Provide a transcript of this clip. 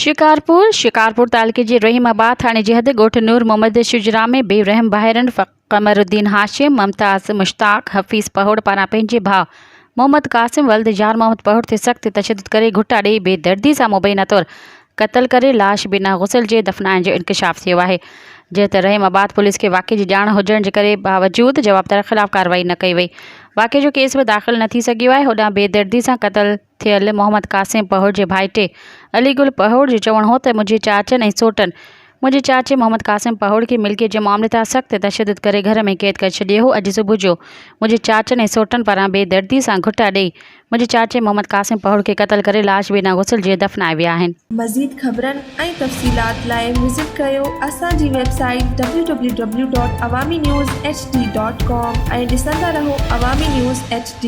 शिकारपुर तालुके जे रहीमाबाद थाणे जे हद ॻोठ नूर मोहम्मद शुजरा में बेरहम भाइरनि क़मरुद्दीन हाशिम मुमताज़ मुश्ताक हफ़ीज़ पहोड़ पारां पंहिंजे भाउ मोहम्मद क़ासिम वल्द यार मोहम्मद पहोड़ ते सख़्त तशद्दुद करे घुटा ॾेई बेदर्दी सां मुबैना तौरु क़त्ल करे लाश बिना गुसल जे दफ़नाइण जो इंकशाफ़ थियो आहे। जंहिं ते रहीमाबाद पुलिस खे वाक़े जी ॼाण हुजण जे करे बावजूद जवाबदार ख़िलाफ़ कार्रवाई न कई वई। वाक़े जो केस बि दाख़िल न थी सघियो आहे। होॾां बेदर्दी सां क़त्ल थियल मोहम्मद क़ासिम पहोड़ जे भाइटे अलीगुल पहोड़ जो चवणु हो त मुंहिंजे चाचनि ऐं सोटनि मुंहिंजे चाचे मोहम्मद क़ासिम पहोड़ खे मिल्कियत जे मामले तां सख़्त तशद्दुद करे घर में क़ैद करे छॾियो हो। अॼु सुबुह जो मुंहिंजे चाचनि ऐं सोटनि पारां बेदर्दी सां घुटा ॾेई मुंहिंजे चाचे मोहम्मद क़ासिम पहोड़ खे क़त्ल करे लाश बिना गुसल जे दफ़नाए विया आहिनि। मज़ीद ख़बरनि ऐं तफ़सीलात लाइ विज़िट कयो असांजी वेबसाइट www.awamiNewsHD.com ऐं ॾिसंदा रहो अवामी न्यूज़ HD।